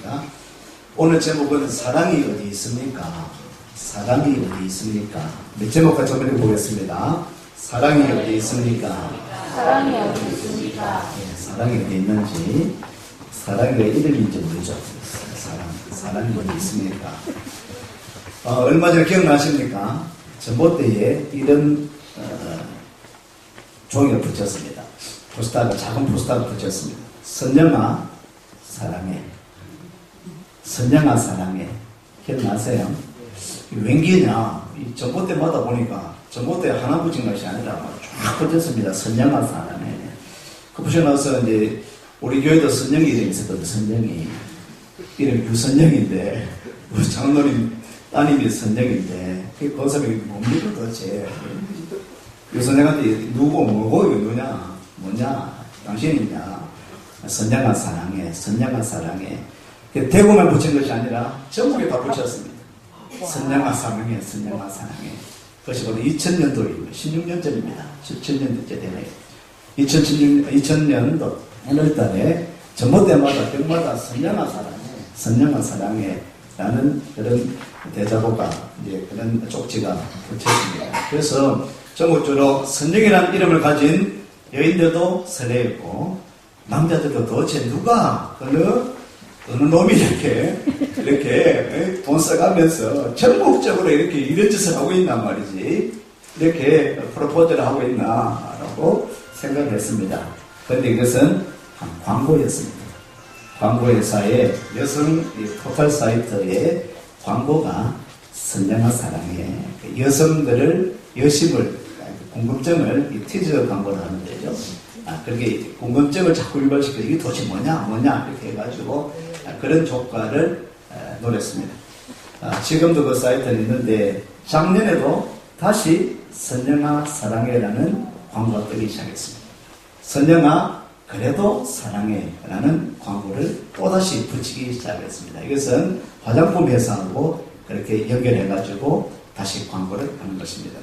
하겠습니다. 오늘 제목은 사랑이 어디 있습니까? 사랑이 어디 있습니까? 몇 제목까지 한번 보겠습니다. 사랑이 어디 있습니까? 사랑이 어디 있습니까? 네, 사랑이 어디 있는지, 사랑이 왜 이름인지 모르죠. 사랑이 어디 있습니까? 얼마 전에 기억나십니까? 전봇대에 이런 종이를 붙였습니다. 포스터가, 작은 포스터가 붙였습니다. 선영아 사랑해. 선영아 사랑해. 기억나세요? 왠기냐? 이 전봇대마다 보니까 전봇대 하나 붙인 것이 아니라 쫙 붙였습니다. 선영아 사랑해. 그 붙여놔서 이제 우리 교회도 선영이 이름이 있었거든요. 선영이. 이름이 유선영인데 우리 장로님 따님이 선영인데 그 사람이 뭡니까 도대체? 유선영한테 누구 뭐고 이거 뭐냐? 당신이냐? 선영아 사랑해. 선영아 사랑해. 대구만 붙인 것이 아니라 전국에 다 붙였습니다. 선영아 사랑해. 선영아 사랑해. 그것이 바로 2000년도입니다. 16년 전입니다. 17년도째 되네요. 2000년도 1월달에 전봇대마다 벽마다 선영아 사랑해. 선영아 사랑해. 라는 그런 대자보가 이제 그런 쪽지가 붙였습니다. 그래서 전국적으로 선영이라는 이름을 가진 여인들도 설레었고 남자들도 도대체 누가 어느 놈이 이렇게 돈 써가면서 전국적으로 이렇게 이런 짓을 하고 있단 말이지. 이렇게 프로포즈를 하고 있나라고 생각을 했습니다. 그런데 이것은 한 광고였습니다. 광고회사의 여성 포털 사이트의 광고가 선영아 사랑해. 여성들을, 여심을, 궁금증을 이 티저 광고를 하는데요. 그렇게 궁금증을 자꾸 유발시켜 이게 도대체 뭐냐 이렇게 해가지고 그런 효과를 노렸습니다. 지금도 그 사이트는 있는데 작년에도 다시 선영아 사랑해라는 광고가 뜨기 시작했습니다. 선영아 그래도 사랑해라는 광고를 또다시 붙이기 시작했습니다. 이것은 화장품 회사하고 그렇게 연결해가지고 다시 광고를 하는 것입니다.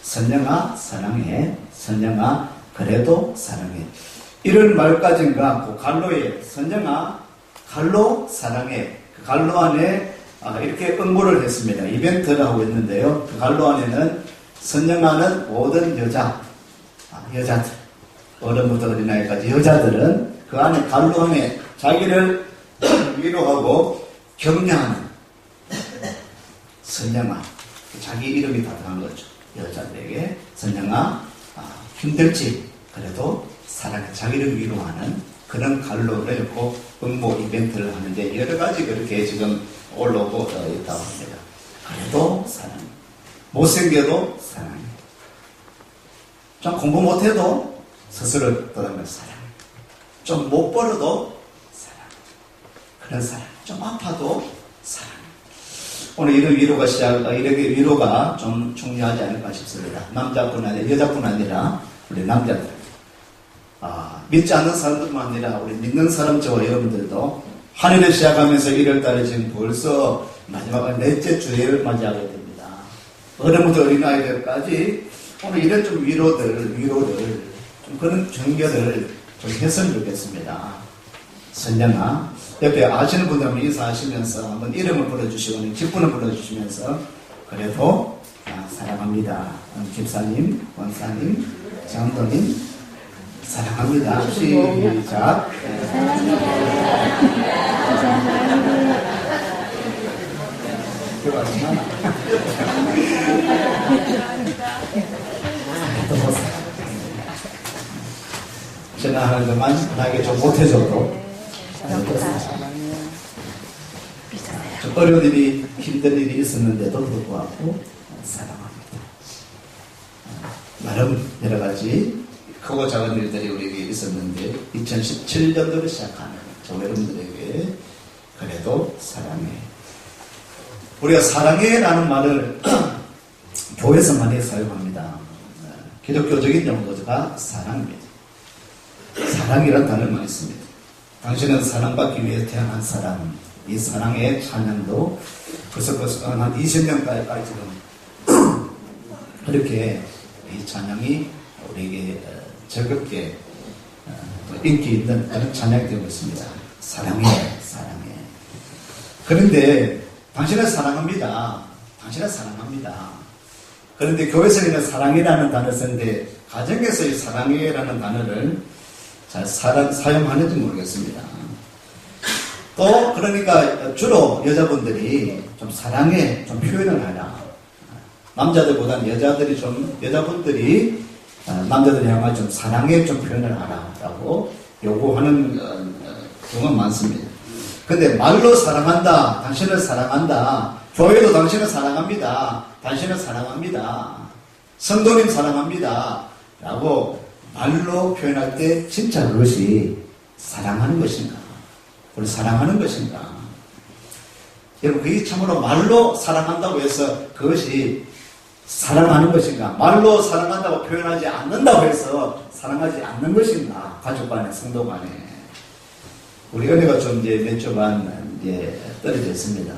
선영아 사랑해. 선영아 그래도 사랑해. 1월 말까지인가 그 갈로에 선영아 갈로 사랑해. 그 갈로 안에 이렇게 응모를 했습니다. 이벤트를 하고 있는데요. 그 갈로 안에는 선영아는 모든 여자들 어른부터 어린아이까지 여자들은 그 안에 갈로 안에 자기를 위로하고 격려하는 선영아 자기 이름이 다 들어간 거죠. 여자들에게 선영아 힘들지 그래도 사랑해 자기를 위로하는 그런 갈로를 꼭 응모 이벤트를 하는데 여러 가지 그렇게 지금 올라오고 있다고 합니다. 그래도 사랑해. 못생겨도 사랑해. 좀 공부 못해도 스스로 떠나면서 사랑해. 좀 못 벌어도 사랑해. 그런 사랑. 좀 아파도 사랑해. 오늘 이런 이렇게 위로가 좀 중요하지 않을까 싶습니다. 남자뿐 아니라, 여자뿐 아니라, 우리 남자들. 믿지 않는 사람들뿐 아니라, 우리 믿는 사람 저와 여러분들도 한 해를 시작하면서 1월달에 지금 벌써 마지막 넷째 주일을 맞이하게 됩니다. 어른부터 어린아이들까지 오늘 이런 좀 위로들, 좀 그런 경계를 좀 했으면 좋겠습니다. 선영아. 옆에 아시는 분들은 인사하시면서 한번 이름을 불러주시고 직분을 불러주시면서 그래도 사랑합니다. 집사님, 원사님, 장로님 사랑합니다. 시작. 지나가는 동안 나에게 좀 못해줘도 어려운 일이 힘든 일이 있었는데도 불구하고 사랑합니다. 나름 여러 가지 크고 작은 일들이 우리에게 있었는데 2017년도를 시작하는 저 여러분들에게 그래도 사랑해. 우리가 사랑해라는 말을 교회에서 많이 사용합니다. 기독교적인 용어가 사랑입니다. 사랑이라는 단어만 있습니다. 당신은 사랑받기 위해 태어난 사람. 이 사랑의 찬양도 벌써 한 20년까지 지금 그렇게 이 찬양이 우리에게 즐겁게 인기 있는 그런 찬양이 되고 있습니다. 사랑해, 사랑해. 그런데 당신을 사랑합니다. 당신을 사랑합니다. 그런데 교회에서는 사랑이라는 단어를 쓰는데 가정에서의 사랑이라는 단어를 잘 사용하는지 모르겠습니다. 또 그러니까 주로 여자분들이 좀 사랑에 좀 표현을 하라. 남자들보다는 여자분들이 남자들을 향해 좀 사랑에 좀 표현을 하라라고 요구하는 경우가 많습니다. 근데 말로 사랑한다, 당신을 사랑한다, 교회도 당신을 사랑합니다, 당신을 사랑합니다, 성도님 사랑합니다 라고 말로 표현할 때 진짜 그것이 사랑하는 것인가? 우리 사랑하는 것인가? 여러분, 그게 참으로 말로 사랑한다고 해서 그것이 사랑하는 것인가? 말로 사랑한다고 표현하지 않는다고 해서 사랑하지 않는 것인가? 가족 간에, 성도 간에. 우리 은혜가 좀 이제 몇 주간 이제 떨어져 있습니다.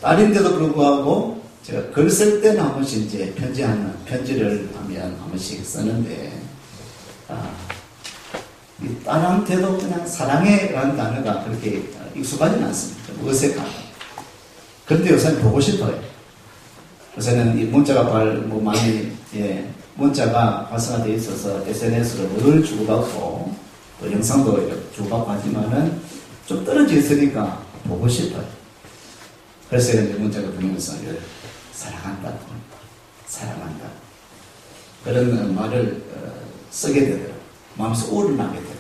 딸인데도 불구하고 제가 글 쓸 때는 한 번씩 이제 편지를 하면 한 번씩 쓰는데, 이 딸한테도 그냥 사랑해라는 단어가 그렇게 익숙하지는 않습니다. 어색하고. 그런데 요새는 보고 싶어요. 요새는 이 문자가 많이, 문자가 활성화되어 있어서 SNS로 늘 주고받고, 또 영상도 주고받고 하지만은 좀 떨어져 있으니까 보고 싶어요. 그래서 이제 문자가 들으면서 사랑한다. 그런 말을 쓰게 되더라고요. 마음에서 우러나게 되더라고요.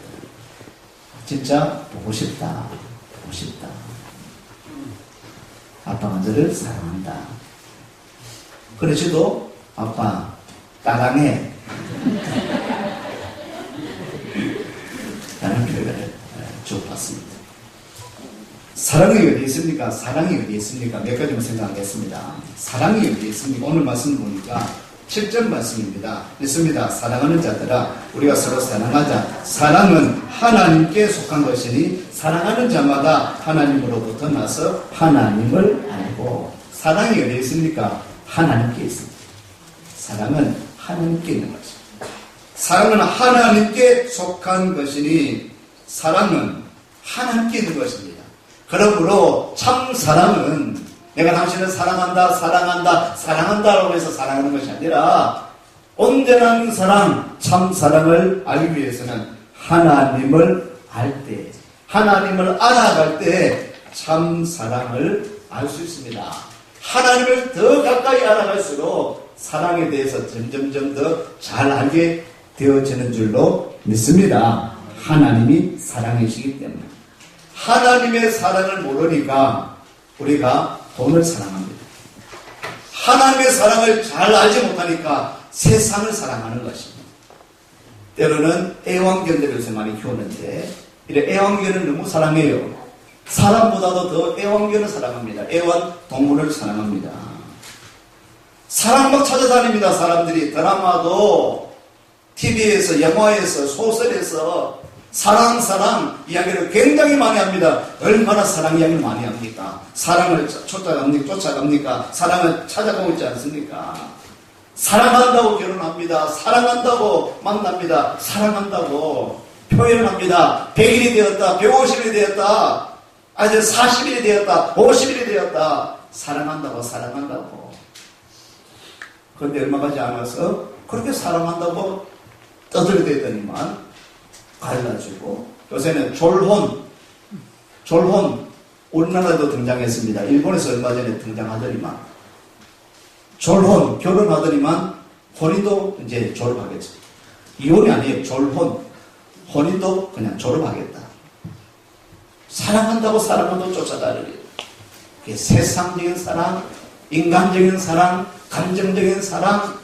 진짜 보고 싶다. 아빠가 너를 사랑한다. 그러지도 아빠 따랑해 라는 표현을 주고받습니다. 사랑이 어디 있습니까? 사랑이 어디 있습니까? 몇 가지만 생각하겠습니다. 사랑이 어디 있습니까? 오늘 말씀을 보니까 7절 말씀입니다. 있습니다. 사랑하는 자들아 우리가 서로 사랑하자. 사랑은 하나님께 속한 것이니 사랑하는 자마다 하나님으로부터 나서 하나님을 알고. 사랑이 어디 있습니까? 하나님께 있습니다. 사랑은 하나님께 있는 것입니다. 사랑은 하나님께 속한 것이니 사랑은 하나님께 있는 것입니다. 그러므로 참 사랑은 내가 당신을 사랑한다라고 해서 사랑하는 것이 아니라 온전한 사랑, 참 사랑을 알기 위해서는 하나님을 하나님을 알아갈 때 참 사랑을 알 수 있습니다. 하나님을 더 가까이 알아갈수록 사랑에 대해서 점점점 더 잘 알게 되어지는 줄로 믿습니다. 하나님이 사랑이시기 때문에. 하나님의 사랑을 모르니까 우리가 돈을 사랑합니다. 하나님의 사랑을 잘 알지 못하니까 세상을 사랑하는 것입니다. 때로는 애완견들을 요새 많이 키우는데 이래 애완견을 너무 사랑해요. 사람보다도 더 애완견을 사랑합니다. 애완동물을 사랑합니다. 사랑 막 찾아다닙니다. 사람들이 드라마도 TV에서 영화에서 소설에서 사랑 이야기를 굉장히 많이 합니다. 얼마나 사랑 이야기를 많이 합니까? 사랑을 쫓아갑니까? 사랑을 찾아가고 있지 않습니까? 사랑한다고 결혼합니다. 사랑한다고 만납니다. 사랑한다고 표현을 합니다. 100일이 되었다. 150일이 되었다. 이제 40일이 되었다. 50일이 되었다. 사랑한다고. 그런데 얼마 가지 않아서 그렇게 사랑한다고 떠들어대더니만 갈라지고 요새는 졸혼 우리나라에도 등장했습니다. 일본에서 얼마 전에 등장하더니만 졸혼 결혼하더니만 혼인도 이제 졸업하겠죠. 이혼이 아니에요. 졸혼 혼인도 그냥 졸업하겠다. 사랑한다고 쫓아다니는 그게 세상적인 사랑, 인간적인 사랑, 감정적인 사랑,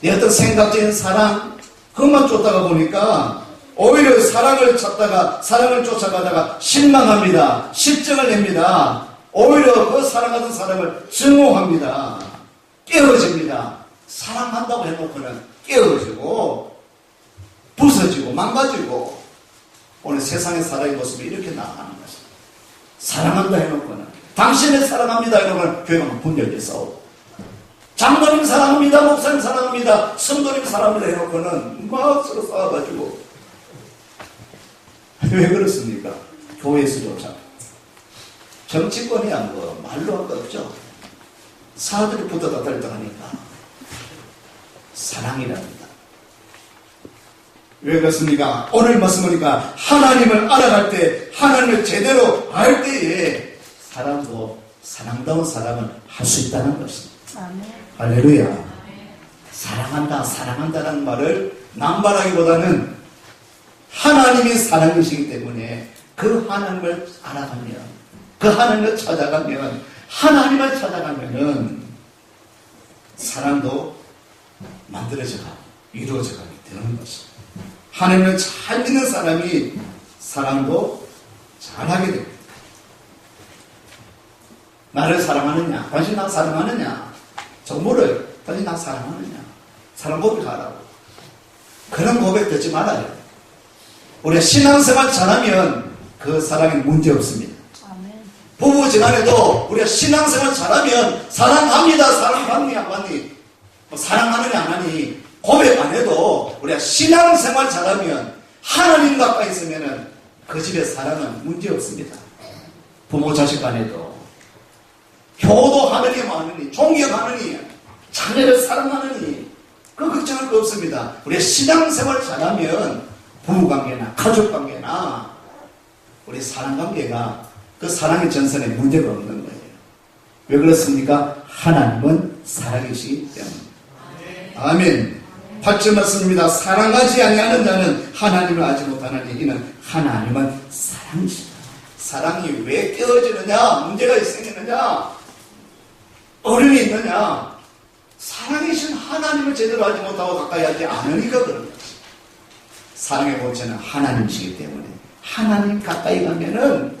내 어떤 생각적인 사랑, 그것만 쫓다가 보니까 오히려 사랑을 쫓아가다가 실망합니다. 실증을 냅니다. 오히려 그 사랑하던 사람을 증오합니다. 깨어집니다. 사랑한다고 해놓고는 깨어지고 부서지고 망가지고 오늘 세상의 사랑의 모습이 이렇게 나아가는 것입니다. 사랑한다 해놓고는 당신을 사랑합니다 해놓고는 교회가 분열돼 싸우고 장로님 사랑합니다, 목사님 사랑합니다, 성도님 사랑합니다 해놓고는 막 서로 싸워가지고 왜 그렇습니까? 교회에서조차 정치권이야 뭐 말로 할 거 없죠. 사람들이 붙어다 떨떠하니까 사랑이랍니다. 왜 그렇습니까? 오늘 말씀 보니까 하나님을 알아갈 때, 하나님을 제대로 알 때에 사람도 사랑다운 사랑을 할 수 있다는 것입니다. 아멘. 할렐루야. 사랑한다, 사랑한다는 말을 남발하기보다는 하나님이 사랑이시기 때문에 그 하나님을 알아가면, 그 하나님을 찾아가면, 하나님을 찾아가면은 사랑도 만들어져가고 이루어져가게 되는 것입니다. 하나님을 잘 믿는 사람이 사랑도 잘하게 됩니다. 나를 사랑하느냐? 당신 나 사랑하느냐? 정보를 당신 나 사랑하느냐? 사랑 고백하라고. 그런 고백 듣지 말아요. 우리가 신앙생활 잘하면 그 사랑에 문제 없습니다. 아멘. 부부지간에도 우리가 신앙생활 잘하면 사랑합니다. 사랑받니 안 받니? 사랑하느냐 안 하니? 고백 안 해도 우리가 신앙생활 잘하면 하나님 가까이 있으면 그 집의 사랑은 문제 없습니다. 부모 자식 간에도 효도하느니 마느니 존경하느니 자녀를 사랑하느니 그 걱정할 거 없습니다. 우리가 신앙생활 잘하면 부부관계나 가족관계나 우리 사랑관계가 그 사랑의 전선에 문제가 없는 거예요. 왜 그렇습니까? 하나님은 사랑이시기 때문에. 아멘. 8절 말씀입니다. 사랑하지 아니하는 자는 하나님을 알지 못하나니 이는 하나님은 사랑이시다. 사랑이 왜 깨어지느냐? 문제가 생기느냐? 어려움이 있느냐? 사랑이신 하나님을 제대로 알지 못하고 가까이 하지 않으니까 그런 거지. 사랑의 본체는 하나님이시기 때문에 하나님 가까이 가면은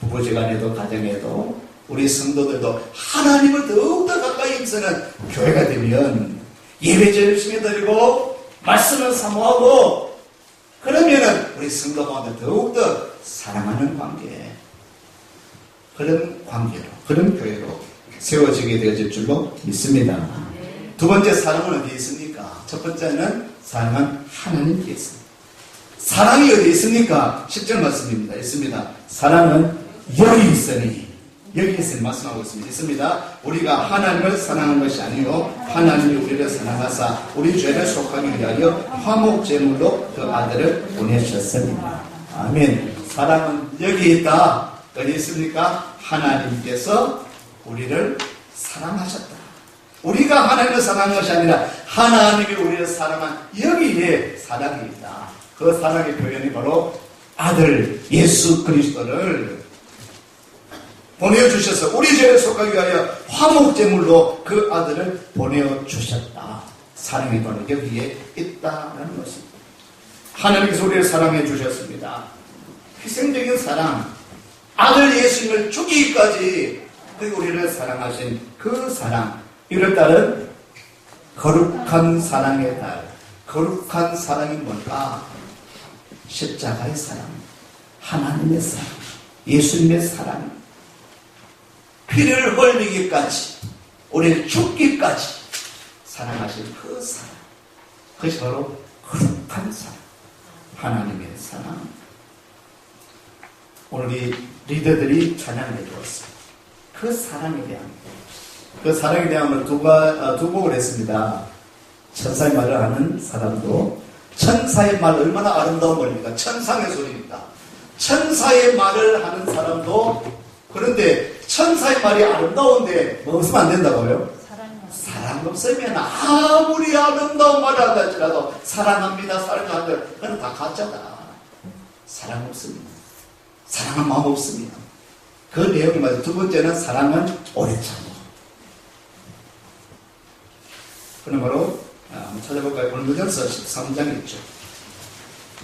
부부지간에도 가정에도 우리 성도들도 하나님을 더욱더 가까이 임쓰는 교회가 되면 예배제 열심히 드리고 말씀을 사모하고 그러면은 우리 성도 가운데 더욱더 사랑하는 관계, 그런 관계로, 그런 교회로 세워지게 되어질 줄로 믿습니다. 두 번째 사랑은 어디에 있습니까? 첫 번째는 사랑은 하나님께 있습니다. 사랑이 어디에 있습니까? 10절 말씀입니다. 있습니다. 사랑은 여기 있으니, 여기 있으니 말씀하고 있습니다. 우리가 하나님을 사랑하는 것이 아니요 하나님이 우리를 사랑하사 우리 죄를 속하기 위하여 화목제물로 그 아들을 보내셨습니다. 아멘. 사랑은 여기 있다. 어디 있습니까? 하나님께서 우리를 사랑하셨다. 우리가 하나님을 사랑한 것이 아니라 하나님이 우리를 사랑한 여기에 사랑이 있다. 그 사랑의 표현이 바로 아들 예수 그리스도를 보내주셔서 우리 죄를 속하기 위하여 화목제물로 그 아들을 보내주셨다. 사랑이 바로 여기에 있다는 것입니다. 하나님께서 우리를 사랑해 주셨습니다. 희생적인 사랑, 아들 예수님을 죽이기까지 우리를 사랑하신 그 사랑, 이를 따른 거룩한 사랑의 달. 거룩한 사랑이 뭘까? 십자가의 사랑, 하나님의 사랑, 예수님의 사랑, 피를 흘리기까지, 우리를 죽기까지 사랑하신 그 사랑, 그것이 바로 거룩한 사랑, 하나님의 사랑. 오늘 이 리더들이 찬양해 주었습니다. 그 사랑에 대한, 그 사랑에 대한 두 곡을 했습니다. 천사의 말을 하는 사람도, 천사의 말 얼마나 아름다운 말입니까? 천상의 소리입니다. 천사의 말을 하는 사람도, 그런데 천사의 말이 아름다운데 뭐 없으면 안 된다고요? 사랑 없으면 아무리 아름다운 말을 한다 할지라도 사랑합니다, 사랑한다, 그건 다 가짜다. 사랑 없습니다. 사랑한 마음 없습니다. 그 내용이 맞아요. 두 번째는 사랑은 오래 참고. 그럼 바로 한번 찾아볼까요? 고린도전서 13장 있죠.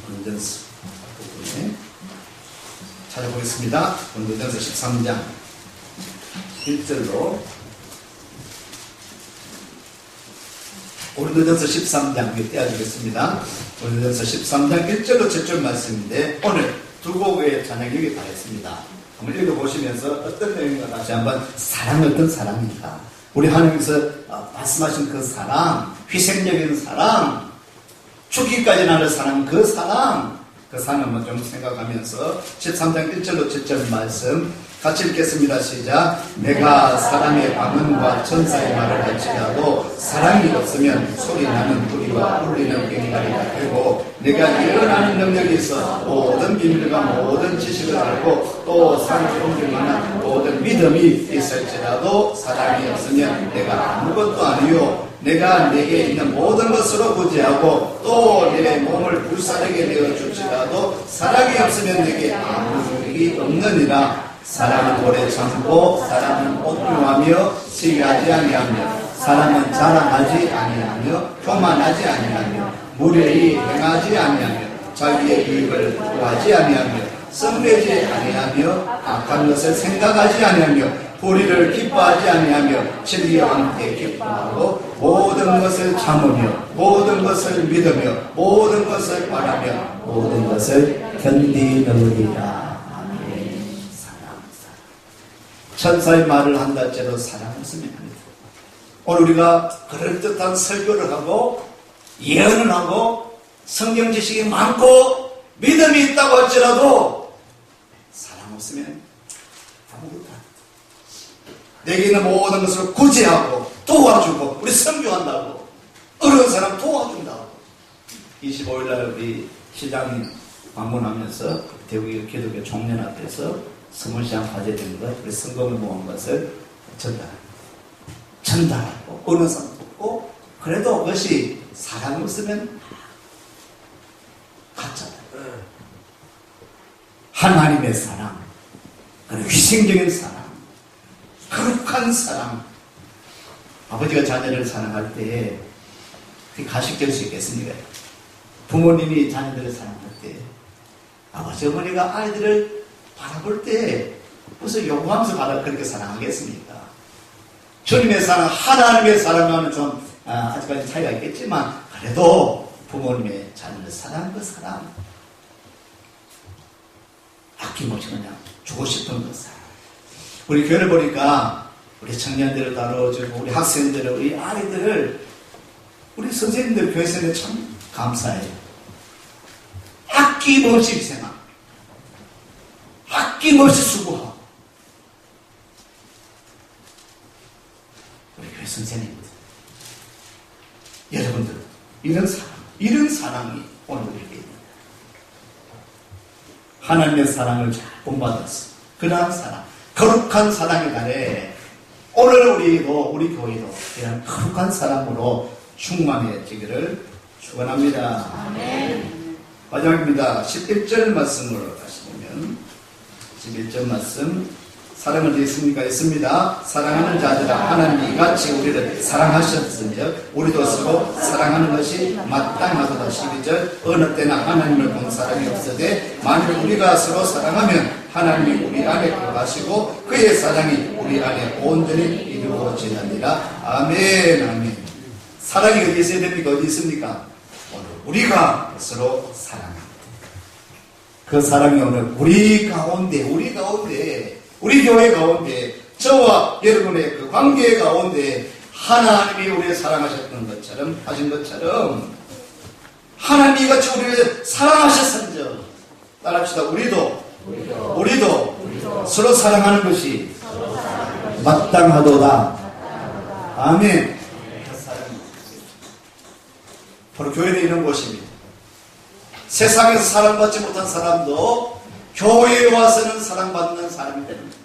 고린도전서 부분에 찾아보겠습니다. 고린도전서 13장 1절로 고린도전서 13장 떼어주겠습니다. 고린도전서 13장 1절로 7절 말씀인데 오늘 두 곡의 찬양이 여기 다 있습니다. 한번 읽어보시면서 어떤 내용인가 다시 한번 사랑이 어떤 사랑인가, 우리 하나님께서 말씀하신 그 사랑, 희생적인 사랑, 죽기까지 나는 사랑, 그 사랑, 그 산업을 좀 생각하면서 13장 1절로 7절 말씀 같이 읽겠습니다. 시작. 내가 사람의 방언과 천사의 말을 할지라도 사랑이 없으면 소리나는 뿌리와 울리는 꽹과리가 되고 내가 일어나는 능력이 있어 모든 비밀과 모든 지식을 알고 또 산을 옮길 만한 모든 믿음이 있을지라도 사랑이 없으면 내가 아무것도 아니요 내가 내게 있는 모든 것으로 구제하고 또 내 몸을 불사르게 되어 줄지라도 사랑이 없으면 내게 아무 소득이 없느니라. 사랑은 오래 참고 사랑은 온유하며 시기하지 아니하며 사랑은 자랑하지 아니하며 교만하지 아니하며 무례히 행하지 아니하며 자기의 유익을 구하지 아니하며 썩내지 아니하며 악한 것을 생각하지 아니하며 불의를 기뻐하지 아니하며 진리와 함께 기뻐하고 모든 것을 참으며 모든 것을 믿으며 모든 것을 바라며 모든 것을 견디느니라. 천사의 말을 한다 할지라도 사랑 없으면 안 돼요. 오늘 우리가 그럴듯한 설교를 하고 예언을 하고 성경 지식이 많고 믿음이 있다고 할지라도 사랑 없으면 아무것도 안 돼요. 내게 있는 모든 것을 구제하고 도와주고 우리 선교한다고 어려운 사람 도와준다고 25일날 우리 시장 방문하면서 대구의 기독교 총련 앞에서 서문시장 화제된 것, 우리 성금을 모은 것을 전달하고 어느 사람 듣고 그래도 그것이 사랑이 없으면 가짜다. 하나님의 사랑, 그리고 희생적인 사랑, 거룩한 사랑. 아버지가 자녀를 사랑할 때 가식될 수 있겠습니까? 부모님이 자녀들을 사랑할 때 아버지 어머니가 아이들을 바라볼 때 무슨 요구하면서 그렇게 사랑하겠습니까? 주님의 사랑, 하나님의 사랑과는 좀 아직까지 차이가 있겠지만 그래도 부모님의 자녀를 사랑하는 그 사랑 아낌없이 그냥 주고 싶은 그 사랑. 우리 교회를 보니까 우리 청년들을 다뤄주고 우리 학생들을 우리 아이들을 우리 선생님들 교회 선생님들 참 감사해요. 아낌없이 희생합니다. 아낌없이 수고하고 우리 교회 선생님들 여러분들 이런 사랑이 오늘 우리에게 있습니다. 하나님의 사랑을 잘 본받았어. 그러한 사랑 거룩한 사랑의 날에 오늘 우리 교회도 이런 거룩한 사랑으로 충만해지기를 축원합니다. 아멘. 마지막입니다. 11절 말씀을 다시 보면 11절 말씀 사랑을 되어 있습니까? 있습니다. 사랑하는 자들아 하나님이 이같이 우리를 사랑하셨으며 우리도 서로 사랑하는 것이 마땅하도다. 12절 어느 때나 하나님을 본 사람이 없으되 만일 우리가 서로 사랑하면 하나님이 우리 안에 거하시고 그의 사랑이 우리 안에 온전히 이루어지느니라. 아멘. 아멘. 사랑이 어디 있어야 됩니까? 어디 있습니까? 오늘 우리가 서로 사랑합니다. 그 사랑이 오늘 우리 가운데 우리 교회 가운데 저와 여러분의 그 관계 가운데 하나님이 우리를 사랑하셨던 것처럼 하신 것처럼 하나님이 같이 우리를 사랑하셨은즉 따라합시다. 우리도 서로 사랑하는 것이 마땅하도다. 아멘. 바로 교회에 있는 곳입니다. 세상에서 사랑받지 못한 사람도 교회에 와서는 사랑받는 사람이 됩니다.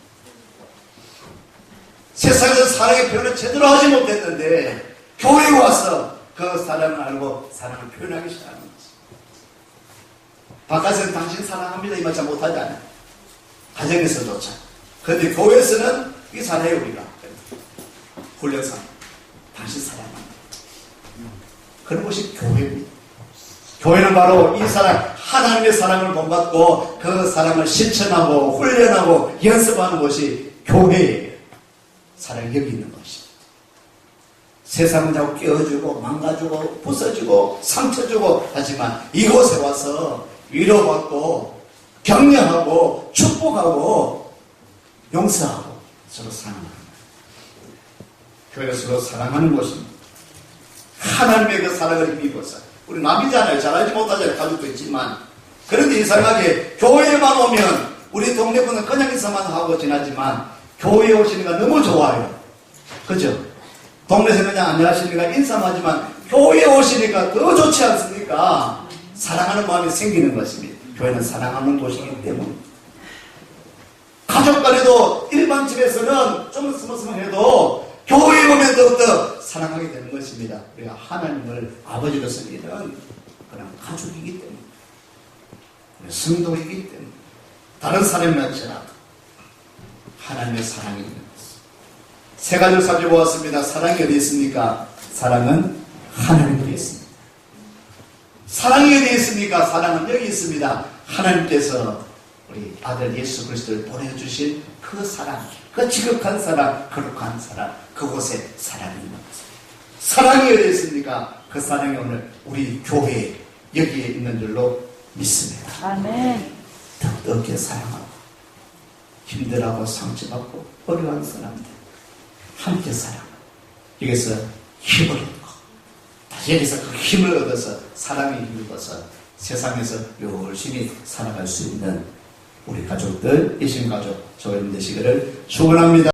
세상에서 사랑의 표현을 제대로 하지 못했는데 교회에 와서 그 사랑을 알고 사랑을 표현하기 시작하는 거지. 바깥에서는 당신 사랑합니다 이 말 잘 못하잖아요. 가정에서조차. 그런데 교회에서는 이게 잘해요. 우리가 훈련상 당신 사랑합니다. 그런 것이 교회입니다. 교회는 바로 이 사랑, 하나님의 사랑을 본받고 그 사랑을 실천하고 훈련하고 연습하는 곳이 교회예요. 사랑이 여기 있는 것입니다. 세상은 자꾸 깨어주고 망가주고 부서지고 상처주고 하지만 이곳에 와서 위로받고 격려하고 축복하고 용서하고 서로 사랑하는 거예요. 교회가 서로 사랑하는 곳입니다. 하나님의 그 사랑을 입어서 우리 남이잖아요. 잘하지 못하잖아요. 가족도 있지만 그런데 이상하게 교회에만 오면 우리 동네분은 그냥 인사만 하고 지나지만 교회에 오시니까 너무 좋아요. 그죠? 동네에서 그냥 안녕하십니까 인사만 하지만 교회에 오시니까 더 좋지 않습니까? 사랑하는 마음이 생기는 것입니다. 교회는 사랑하는 곳이기 때문에. 가족 간에도 일반 집에서는 좀 스머스머해도 교회에 오면 더욱더 사랑하게 되는 것입니다. 우리가 하나님을 아버지로서 믿는 그런 가족이기 때문에, 성도이기 때문에, 다른 사람이 할지라도 하나님의 사랑이 있는 것입니다. 세 가지를 살펴보았습니다. 사랑이 어디 있습니까? 사랑은 하나님께 있습니다. 사랑이 어디 있습니까? 사랑은 여기 있습니다. 하나님께서 우리 아들 예수 그리스도를 보내주신 그 사랑, 그 지극한 사랑, 거룩한 사랑, 그곳에 사랑이 있는 것입니다. 사랑이 어디 있습니까? 그 사랑이 오늘 우리 교회에 여기에 있는 줄로 믿습니다. 아멘. 더욱더 사랑하고 힘들어하고 상처받고 어려운 사람들 함께 사랑하고 여기서 힘을 얻고 다시 여기서 그 힘을 얻어서 사랑의 힘을 얻어서 세상에서 열심히 살아갈 수 있는 우리 가족들, 이신 가족, 저희들 되시기를 축원합니다.